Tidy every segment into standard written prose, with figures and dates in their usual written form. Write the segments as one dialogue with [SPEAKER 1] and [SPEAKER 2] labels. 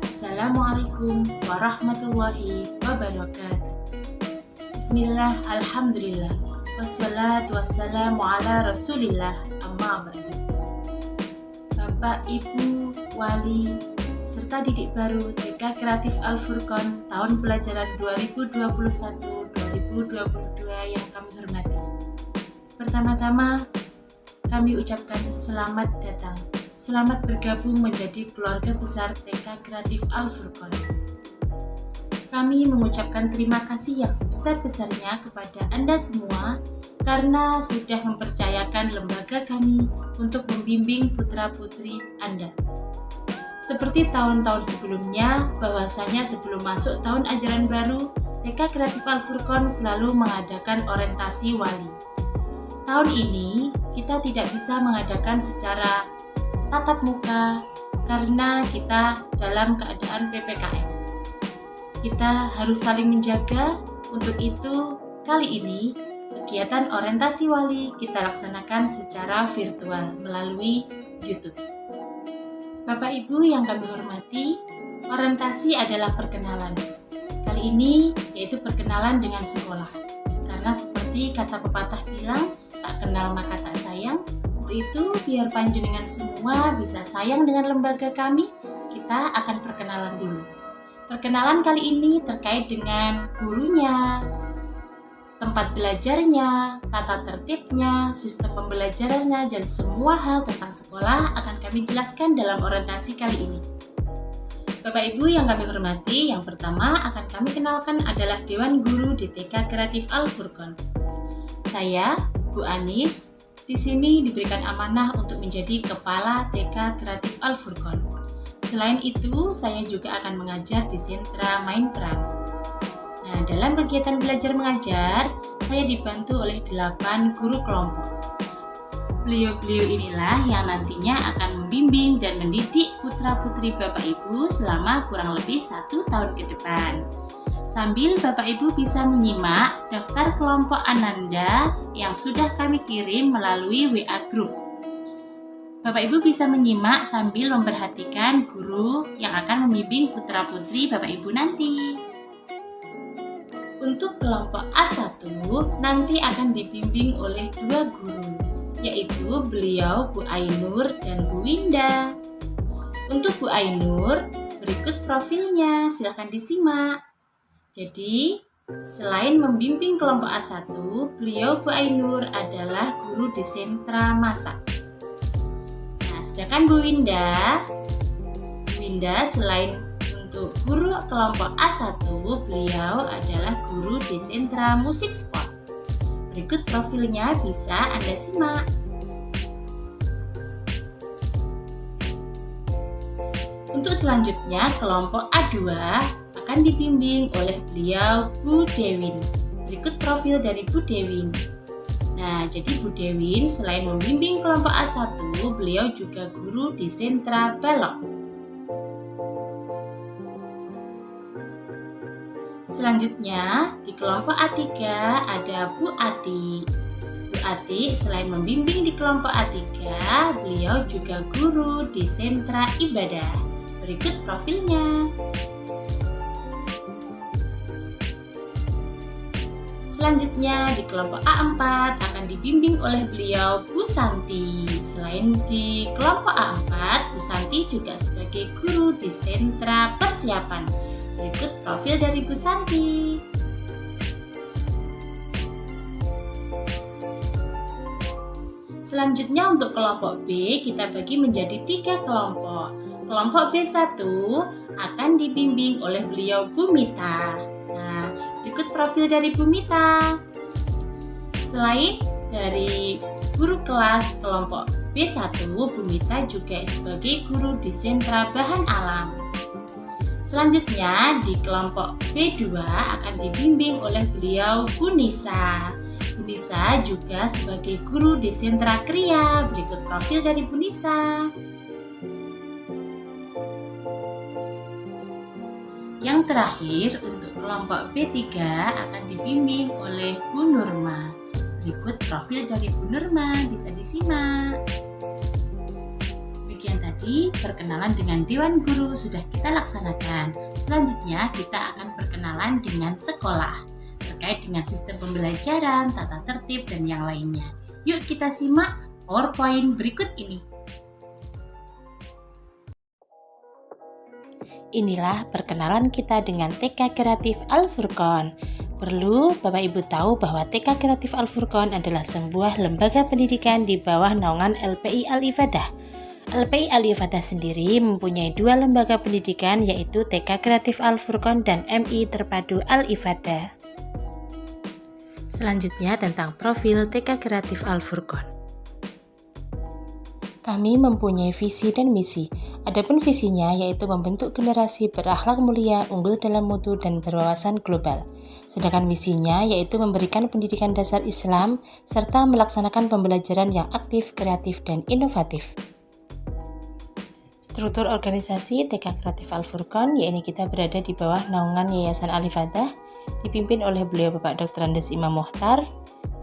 [SPEAKER 1] Assalamualaikum warahmatullahi wabarakatuh. Bismillah, alhamdulillah, wassalatu wassalamu ala rasulillah, amma ba'du. Bapak, Ibu, Wali, serta didik baru TK Kreatif Al-Furqon tahun pelajaran 2021-2022 yang kami hormati. Pertama-tama, kami ucapkan selamat datang. Selamat bergabung menjadi keluarga besar TK Kreatif Al-Furqon. Kami mengucapkan terima kasih yang sebesar-besarnya kepada Anda semua karena sudah mempercayakan lembaga kami untuk membimbing putra-putri Anda. Seperti tahun-tahun sebelumnya, bahwasanya sebelum masuk tahun ajaran baru, TK Kreatif Al-Furqon selalu mengadakan orientasi wali. Tahun ini, kita tidak bisa mengadakan secara tatap muka karena kita dalam keadaan PPKM. Kita harus saling menjaga. Untuk itu, kali ini kegiatan orientasi wali kita laksanakan secara virtual melalui YouTube. Bapak Ibu yang kami hormati, orientasi adalah perkenalan. Kali ini yaitu perkenalan dengan sekolah. Karena seperti kata pepatah bilang, tak kenal maka tak sayang. Untuk itu, biar panjenengan semua bisa sayang dengan lembaga kami, kita akan perkenalan dulu. Perkenalan kali ini terkait dengan gurunya, tempat belajarnya, tata tertibnya, sistem pembelajarannya, dan semua hal tentang sekolah akan kami jelaskan dalam orientasi kali ini. Bapak Ibu yang kami hormati, yang pertama akan kami kenalkan adalah Dewan Guru di TK Kreatif Al-Furqon. Saya, Bu Anis, di sini diberikan amanah untuk menjadi Kepala TK Kreatif Al-Furqon. Selain itu, saya juga akan mengajar di sentra main peran. Nah, dalam kegiatan belajar mengajar, saya dibantu oleh 8 guru kelompok. Beliau-beliau inilah yang nantinya akan membimbing dan mendidik putra-putri Bapak Ibu selama kurang lebih 1 tahun ke depan. Sambil Bapak Ibu bisa menyimak daftar kelompok Ananda yang sudah kami kirim melalui WA Group. Bapak Ibu bisa menyimak sambil memperhatikan guru yang akan membimbing putra-putri Bapak Ibu nanti. Untuk kelompok A1 nanti akan dibimbing oleh 2 guru, yaitu beliau Bu Ainur dan Bu Winda. Untuk Bu Ainur, berikut profilnya, silakan disimak. Jadi, selain membimbing kelompok A1, beliau Bu Ainur adalah guru di sentra masak. Nah, sedangkan Bu Winda selain untuk guru kelompok A1, beliau adalah guru di sentra musik sport. Berikut profilnya bisa Anda simak. Untuk selanjutnya, kelompok A2 akan dibimbing oleh beliau Bu Dewin. Berikut profil dari Bu Dewin. Nah, jadi Bu Dewin selain membimbing kelompok A1, beliau juga guru di sentra balok. Selanjutnya, di kelompok A3 ada Bu Ati. Bu Ati selain membimbing di kelompok A3, beliau juga guru di sentra ibadah. Berikut profilnya. Selanjutnya di kelompok A4 akan dibimbing oleh beliau Bu Santi. Selain di kelompok A4, Bu Santi juga sebagai guru di sentra persiapan. Berikut profil dari Bu Santi. Selanjutnya untuk kelompok B kita bagi menjadi 3 kelompok. Kelompok B1 akan dibimbing oleh beliau Bu Mita. Nah, berikut profil dari Bu Mita. Selain dari guru kelas kelompok B1, Bu Mita juga sebagai guru di sentra bahan alam. Selanjutnya di kelompok B2 akan dibimbing oleh beliau Bu Nisa. Bu Nisa juga sebagai guru di sentra Kria. Berikut profil dari Bu Nisa. Yang terakhir, untuk kelompok B3 akan dibimbing oleh Bu Nurma. Berikut profil dari Bu Nurma, bisa disimak. Tadi perkenalan dengan Dewan Guru sudah kita laksanakan. Selanjutnya kita akan perkenalan dengan sekolah terkait dengan sistem pembelajaran, tata tertib, dan yang lainnya. Yuk kita simak PowerPoint berikut ini. Inilah perkenalan kita dengan TK Kreatif Al-Furqon. Perlu Bapak Ibu tahu bahwa TK Kreatif Al-Furqon adalah sebuah lembaga pendidikan di bawah naungan LPI Al-Ifadah. LPI Al-Ifadah sendiri mempunyai dua lembaga pendidikan, yaitu TK Kreatif Al-Furqon dan MI Terpadu Al-Ifadah. Selanjutnya tentang profil TK Kreatif Al-Furqon. Kami mempunyai visi dan misi. Adapun visinya yaitu membentuk generasi berakhlak mulia, unggul dalam mutu, dan berwawasan global. Sedangkan misinya yaitu memberikan pendidikan dasar Islam serta melaksanakan pembelajaran yang aktif, kreatif, dan inovatif. Struktur organisasi TK Kreatif Al-Furqon, yaitu kita berada di bawah naungan Yayasan Al-Ifadah, dipimpin oleh beliau Bapak Dr. Andes Imam Mohtar,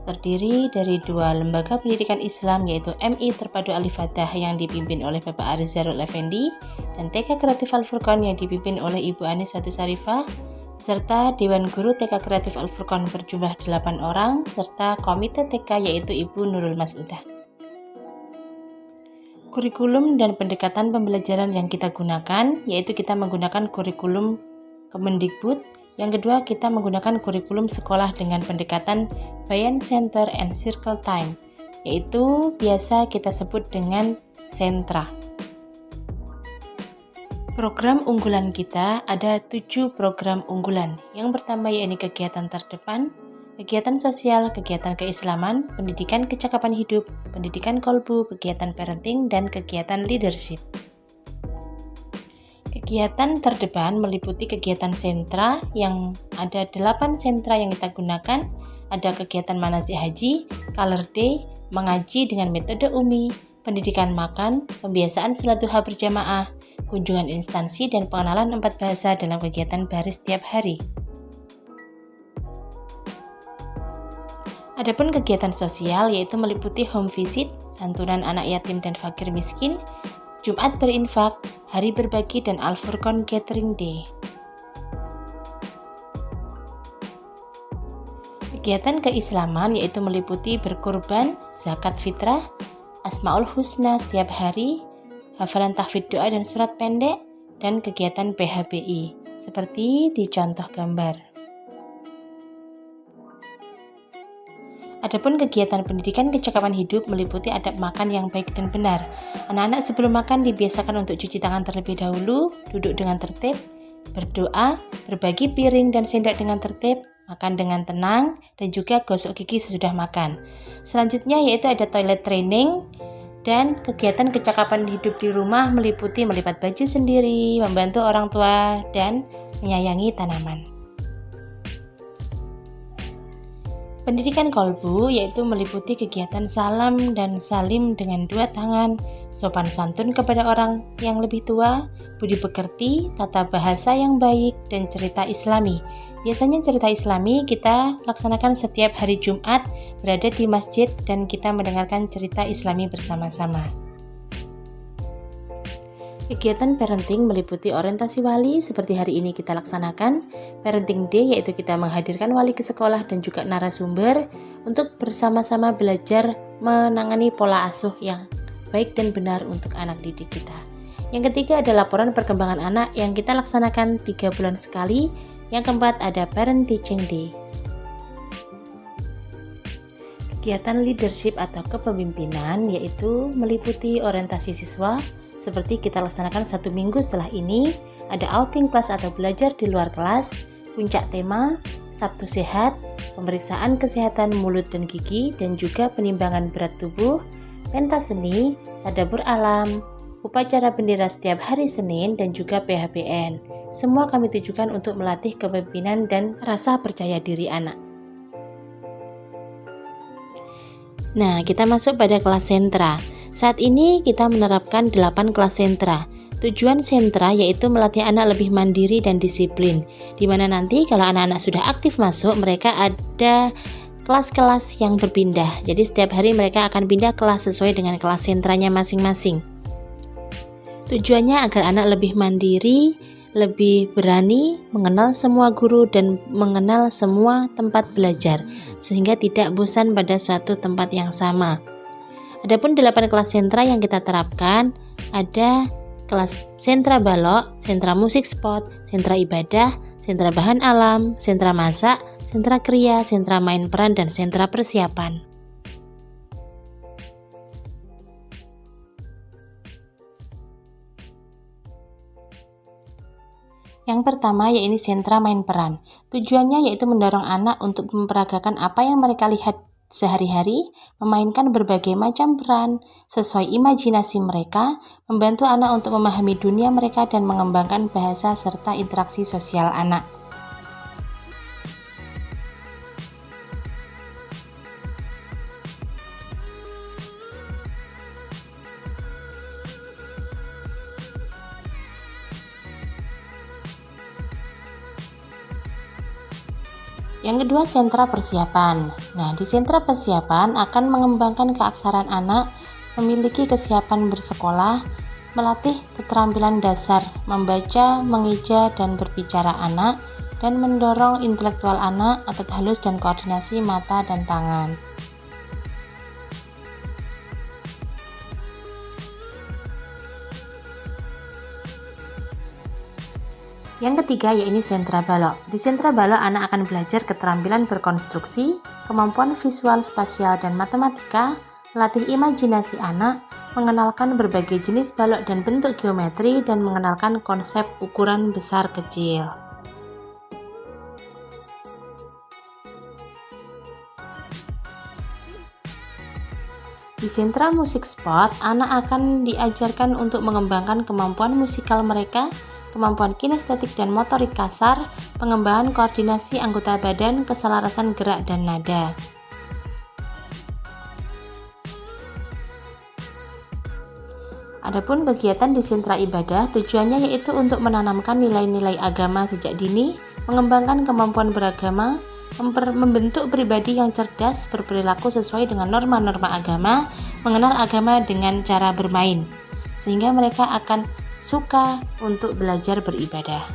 [SPEAKER 1] terdiri dari dua lembaga pendidikan Islam yaitu MI Terpadu Al-Ifadah yang dipimpin oleh Bapak Arizarul Effendi dan TK Kreatif Al-Furqon yang dipimpin oleh Ibu Anis Watu Sarifah, beserta Dewan Guru TK Kreatif Al-Furqon berjumlah 8 orang, serta Komite TK yaitu Ibu Nurul Mas'udah. Kurikulum dan pendekatan pembelajaran yang kita gunakan, yaitu kita menggunakan kurikulum Kemendikbud. Yang kedua, kita menggunakan kurikulum sekolah dengan pendekatan Bayan Center and Circle Time, yaitu biasa kita sebut dengan sentra. Program unggulan kita ada 7 program unggulan. Yang pertama yaitu kegiatan terdepan, kegiatan sosial, kegiatan keislaman, pendidikan kecakapan hidup, pendidikan kolbu, kegiatan parenting, dan kegiatan leadership. Kegiatan terdepan meliputi kegiatan sentra yang ada 8 sentra yang kita gunakan. Ada kegiatan manasik haji, color day, mengaji dengan metode UMI, pendidikan makan, pembiasaan sholat duha berjamaah, kunjungan instansi, dan pengenalan 4 bahasa dalam kegiatan baris setiap hari. Adapun kegiatan sosial yaitu meliputi home visit, santunan anak yatim dan fakir miskin, Jumat berinfak, hari berbagi, dan Al-Furqon Gathering Day. Kegiatan keislaman yaitu meliputi berkurban, zakat fitrah, Asmaul Husna setiap hari, hafalan tahfidz doa dan surat pendek, dan kegiatan PHBI seperti di contoh gambar. Adapun kegiatan pendidikan kecakapan hidup meliputi adab makan yang baik dan benar. Anak-anak sebelum makan dibiasakan untuk cuci tangan terlebih dahulu, duduk dengan tertib, berdoa, berbagi piring dan sendok dengan tertib, makan dengan tenang, dan juga gosok gigi sesudah makan. Selanjutnya yaitu ada toilet training, dan kegiatan kecakapan hidup di rumah meliputi melipat baju sendiri, membantu orang tua, dan menyayangi tanaman. Pendidikan kolbu yaitu meliputi kegiatan salam dan salim dengan 2 tangan, sopan santun kepada orang yang lebih tua, budi pekerti, tata bahasa yang baik, dan cerita islami. Biasanya cerita islami kita laksanakan setiap hari Jumat, berada di masjid dan kita mendengarkan cerita islami bersama-sama. Kegiatan parenting meliputi orientasi wali seperti hari ini kita laksanakan, Parenting Day yaitu kita menghadirkan wali ke sekolah dan juga narasumber untuk bersama-sama belajar menangani pola asuh yang baik dan benar untuk anak didik kita. Yang ketiga ada laporan perkembangan anak yang kita laksanakan 3 bulan sekali. Yang keempat ada Parent Teaching Day. Kegiatan leadership atau kepemimpinan yaitu meliputi orientasi siswa, seperti kita laksanakan 1 minggu setelah ini, ada outing kelas atau belajar di luar kelas, puncak tema, Sabtu sehat, pemeriksaan kesehatan mulut dan gigi, dan juga penimbangan berat tubuh, pentas seni, tadabbur alam, upacara bendera setiap hari Senin, dan juga PHBN. Semua kami tujukan untuk melatih kepemimpinan dan rasa percaya diri anak. Nah, kita masuk pada kelas sentra. Saat ini kita menerapkan 8 kelas sentra. Tujuan sentra yaitu melatih anak lebih mandiri dan disiplin, di mana nanti kalau anak-anak sudah aktif masuk, mereka ada kelas-kelas yang berpindah. Jadi setiap hari mereka akan pindah kelas sesuai dengan kelas sentranya masing-masing. Tujuannya agar anak lebih mandiri, lebih berani, mengenal semua guru dan mengenal semua tempat belajar, sehingga tidak bosan pada suatu tempat yang sama. Adapun 8 kelas sentra yang kita terapkan, ada kelas sentra balok, sentra musik spot, sentra ibadah, sentra bahan alam, sentra masak, sentra kriya, sentra main peran, dan sentra persiapan. Yang pertama yaitu sentra main peran. Tujuannya yaitu mendorong anak untuk memperagakan apa yang mereka lihat sehari-hari, memainkan berbagai macam peran sesuai imajinasi mereka, membantu anak untuk memahami dunia mereka dan mengembangkan bahasa serta interaksi sosial anak. Yang kedua, sentra persiapan. Nah, di sentra persiapan akan mengembangkan keaksaraan anak, memiliki kesiapan bersekolah, melatih keterampilan dasar, membaca, mengeja, dan berbicara anak, dan mendorong intelektual anak, otot halus, dan koordinasi mata dan tangan. Yang ketiga yaitu sentra balok. Di sentra balok anak akan belajar keterampilan berkonstruksi, kemampuan visual, spasial, dan matematika, melatih imajinasi anak, mengenalkan berbagai jenis balok dan bentuk geometri, dan mengenalkan konsep ukuran besar kecil. Di sentra musik spot, anak akan diajarkan untuk mengembangkan kemampuan musikal mereka, kemampuan kinestetik dan motorik kasar, pengembangan koordinasi anggota badan, keselarasan gerak dan nada. Adapun kegiatan di sentra ibadah, tujuannya yaitu untuk menanamkan nilai-nilai agama sejak dini, mengembangkan kemampuan beragama, membentuk pribadi yang cerdas, berperilaku sesuai dengan norma-norma agama, mengenal agama dengan cara bermain, sehingga mereka akan suka untuk belajar beribadah.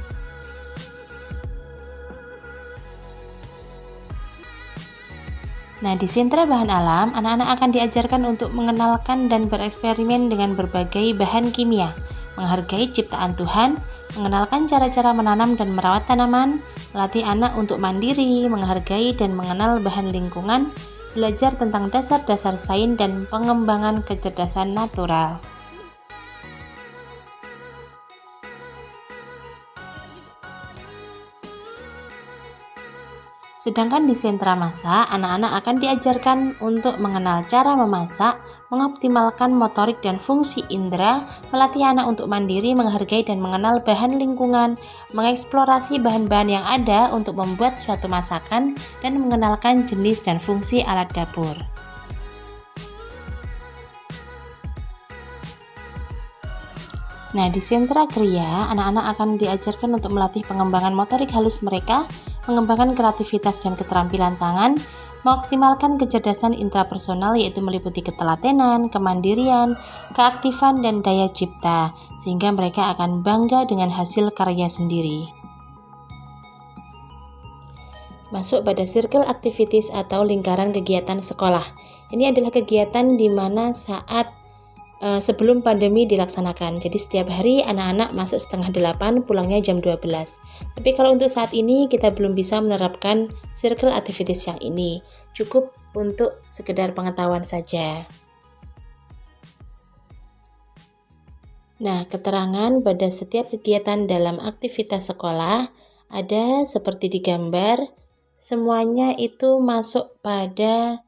[SPEAKER 1] Nah, di sentra bahan alam, anak-anak akan diajarkan untuk mengenalkan dan bereksperimen dengan berbagai bahan kimia, menghargai ciptaan Tuhan, mengenalkan cara-cara menanam dan merawat tanaman, melatih anak untuk mandiri, menghargai dan mengenal bahan lingkungan, belajar tentang dasar-dasar sains dan pengembangan kecerdasan natural. Sedangkan di sentra masak, anak-anak akan diajarkan untuk mengenal cara memasak, mengoptimalkan motorik dan fungsi indera, melatih anak untuk mandiri, menghargai dan mengenal bahan lingkungan, mengeksplorasi bahan-bahan yang ada untuk membuat suatu masakan, dan mengenalkan jenis dan fungsi alat dapur. Nah, di sentra kriya, anak-anak akan diajarkan untuk melatih pengembangan motorik halus mereka, mengembangkan kreativitas dan keterampilan tangan, mengoptimalkan kecerdasan intrapersonal yaitu meliputi ketelatenan, kemandirian, keaktifan, dan daya cipta, sehingga mereka akan bangga dengan hasil karya sendiri. Masuk pada circle activities atau lingkaran kegiatan sekolah. Ini adalah kegiatan di mana saat sebelum pandemi dilaksanakan. Jadi setiap hari anak-anak masuk 7:30, pulangnya jam 12. Tapi kalau untuk saat ini kita belum bisa menerapkan circle activities yang ini. Cukup untuk sekedar pengetahuan saja. Nah, keterangan pada setiap kegiatan dalam aktivitas sekolah ada seperti di gambar. Semuanya itu masuk pada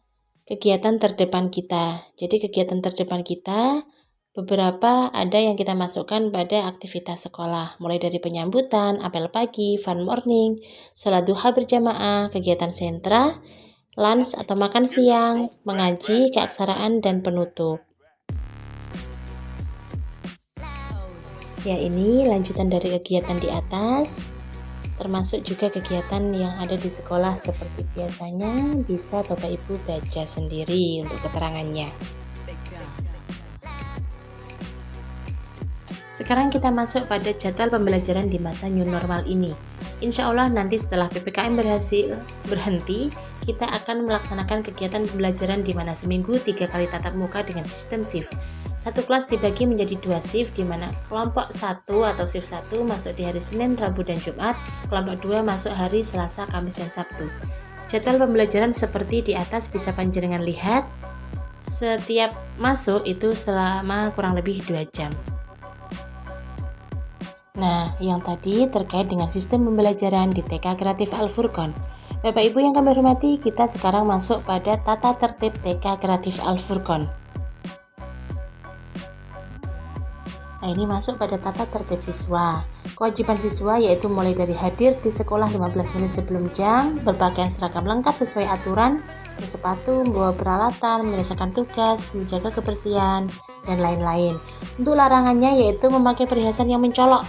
[SPEAKER 1] kegiatan terdepan kita. Jadi kegiatan terdepan kita beberapa ada yang kita masukkan pada aktivitas sekolah, mulai dari penyambutan, apel pagi, fun morning, sholat duha berjamaah, kegiatan sentra, lunch atau makan siang, mengaji, keaksaraan, dan penutup. Ya, ini lanjutan dari kegiatan di atas. Termasuk juga kegiatan yang ada di sekolah seperti biasanya, bisa Bapak Ibu baca sendiri untuk keterangannya. Sekarang kita masuk pada jadwal pembelajaran di masa new normal ini. Insya Allah nanti setelah PPKM berhenti, kita akan melaksanakan kegiatan pembelajaran di mana seminggu 3 kali tatap muka dengan sistem shift. Satu kelas dibagi menjadi 2 shift, di mana kelompok 1 atau shift 1 masuk di hari Senin, Rabu, dan Jumat, kelompok 2 masuk hari Selasa, Kamis, dan Sabtu. Jadwal pembelajaran seperti di atas bisa panjenengan lihat. Setiap masuk itu selama kurang lebih 2 jam. Nah, yang tadi terkait dengan sistem pembelajaran di TK Kreatif Al-Furqon. Bapak Ibu yang kami hormati, kita sekarang masuk pada tata tertib TK Kreatif Al-Furqon. Nah, ini masuk pada tata tertib siswa. Kewajiban siswa yaitu mulai dari hadir di sekolah 15 menit sebelum jam, berpakaian seragam lengkap sesuai aturan, bersepatu, membawa peralatan, menyelesaikan tugas, menjaga kebersihan, dan lain-lain. Untuk larangannya yaitu memakai perhiasan yang mencolok,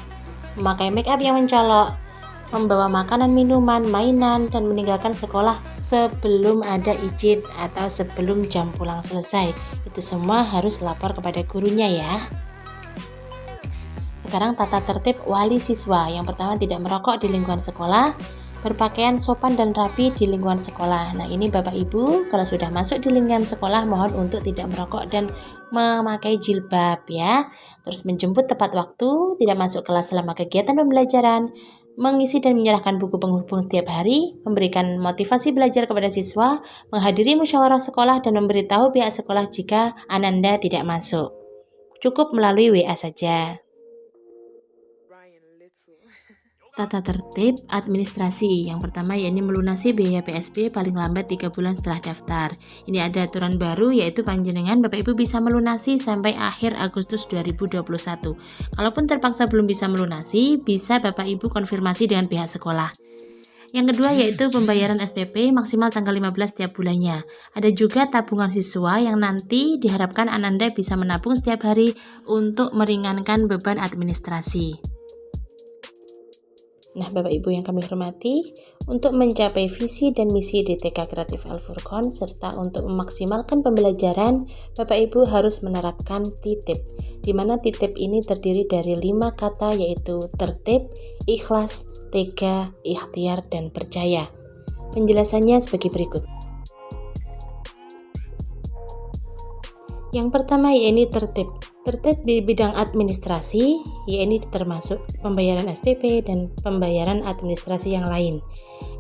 [SPEAKER 1] memakai make up yang mencolok, membawa makanan, minuman, mainan, dan meninggalkan sekolah sebelum ada izin atau sebelum jam pulang selesai. Itu semua harus lapor kepada gurunya ya. Sekarang tata tertib wali siswa. Yang pertama, tidak merokok di lingkungan sekolah, berpakaian sopan dan rapi di lingkungan sekolah. Nah, ini Bapak Ibu kalau sudah masuk di lingkungan sekolah mohon untuk tidak merokok dan memakai jilbab ya. Terus menjemput tepat waktu, tidak masuk kelas selama kegiatan pembelajaran, mengisi dan menyerahkan buku penghubung setiap hari, memberikan motivasi belajar kepada siswa, menghadiri musyawarah sekolah dan memberitahu pihak sekolah jika Ananda tidak masuk. Cukup melalui WA saja. Tata tertib administrasi. Yang pertama yakni melunasi biaya PSB paling lambat 3 bulan setelah daftar. Ini ada aturan baru yaitu panjenengan Bapak Ibu bisa melunasi sampai akhir Agustus 2021. Kalaupun terpaksa belum bisa melunasi, bisa Bapak Ibu konfirmasi dengan pihak sekolah. Yang kedua yaitu pembayaran SPP maksimal tanggal 15 setiap bulannya. Ada juga tabungan siswa yang nanti diharapkan Ananda bisa menabung setiap hari untuk meringankan beban administrasi. Nah, Bapak Ibu yang kami hormati, untuk mencapai visi dan misi di TK Kreatif Al-Furqon serta untuk memaksimalkan pembelajaran, Bapak Ibu harus menerapkan titip, di mana titip ini terdiri dari 5 kata yaitu tertib, ikhlas, tega, ikhtiar, dan percaya. Penjelasannya sebagai berikut. Yang pertama yaitu tertib. Tertib di bidang administrasi, yaitu termasuk pembayaran SPP dan pembayaran administrasi yang lain.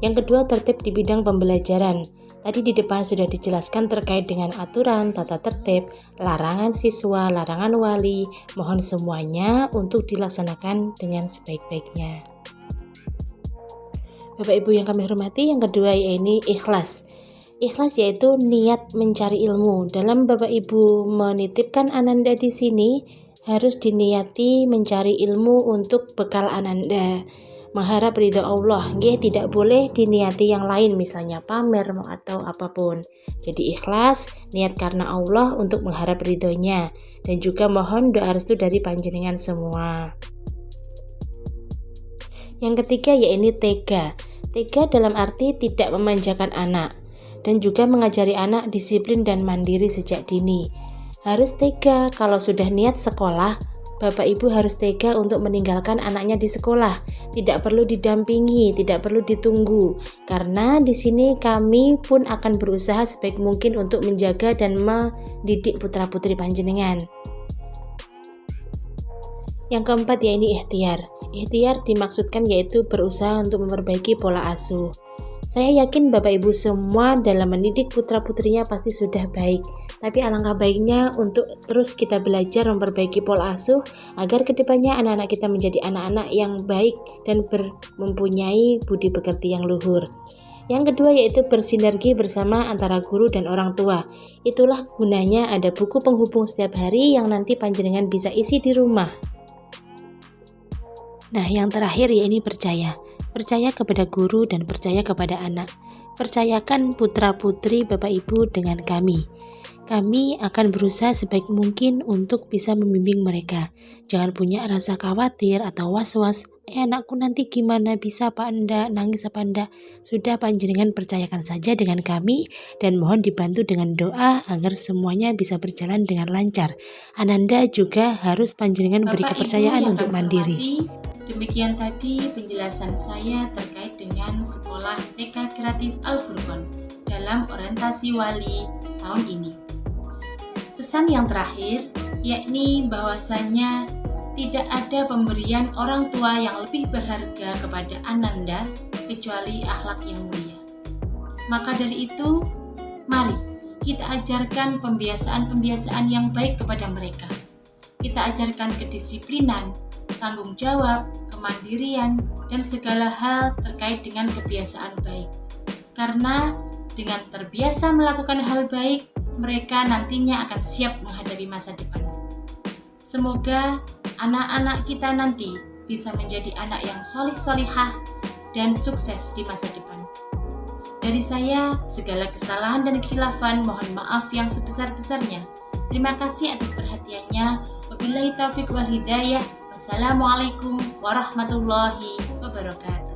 [SPEAKER 1] Yang kedua tertib di bidang pembelajaran. Tadi di depan sudah dijelaskan terkait dengan aturan, tata tertib, larangan siswa, larangan wali. Mohon semuanya untuk dilaksanakan dengan sebaik-baiknya. Bapak Ibu yang kami hormati, yang kedua yaitu ikhlas. Ikhlas yaitu niat mencari ilmu. Dalam Bapak Ibu menitipkan Ananda di sini harus diniati mencari ilmu untuk bekal Ananda, mengharap ridho Allah. Tidak boleh diniati yang lain, misalnya pamer atau apapun. Jadi ikhlas, niat karena Allah untuk mengharap ridhonya, dan juga mohon doa restu dari panjenengan semua. Yang ketiga yaitu tega. Tega dalam arti tidak memanjakan anak, dan juga mengajari anak disiplin dan mandiri sejak dini. Harus tega kalau sudah niat sekolah, Bapak Ibu harus tega untuk meninggalkan anaknya di sekolah. Tidak perlu didampingi, tidak perlu ditunggu. Karena di sini kami pun akan berusaha sebaik mungkin untuk menjaga dan mendidik putra-putri panjenengan. Yang keempat yaitu ikhtiar. Ikhtiar dimaksudkan yaitu berusaha untuk memperbaiki pola asuh. Saya yakin Bapak Ibu semua dalam mendidik putra-putrinya pasti sudah baik. Tapi alangkah baiknya untuk terus kita belajar memperbaiki pola asuh agar kedepannya anak-anak kita menjadi anak-anak yang baik dan mempunyai budi pekerti yang luhur. Yang kedua yaitu bersinergi bersama antara guru dan orang tua. Itulah gunanya ada buku penghubung setiap hari yang nanti panjenengan bisa isi di rumah. Nah, yang terakhir yaitu percaya. Percaya kepada guru dan percaya kepada anak. Percayakan putra-putri Bapak Ibu dengan kami.
[SPEAKER 2] Kami akan berusaha sebaik mungkin untuk bisa membimbing mereka. Jangan punya rasa khawatir atau was-was, anakku nanti gimana, bisa apa enggak, nangis apa enggak. Sudah panjenengan percayakan saja dengan kami dan mohon dibantu dengan doa agar semuanya bisa berjalan dengan lancar. Ananda juga harus panjenengan beri kepercayaan untuk mandiri.
[SPEAKER 1] Demikian tadi penjelasan saya terkait dengan Sekolah TK Kreatif Al-Furqon dalam orientasi wali tahun ini. Pesan yang terakhir, yakni bahwasannya tidak ada pemberian orang tua yang lebih berharga kepada Ananda kecuali akhlak yang mulia. Maka dari itu, mari kita ajarkan pembiasaan-pembiasaan yang baik kepada mereka. Kita ajarkan kedisiplinan, tanggung jawab, kemandirian, dan segala hal terkait dengan kebiasaan baik. Karena dengan terbiasa melakukan hal baik, mereka nantinya akan siap menghadapi masa depan. Semoga anak-anak kita nanti bisa menjadi anak yang solih-solihah dan sukses di masa depan. Dari saya, segala kesalahan dan khilafan mohon maaf yang sebesar-besarnya. Terima kasih atas perhatiannya. Wabillahi taufiq wal hidayah. Wassalamualaikum warahmatullahi wabarakatuh.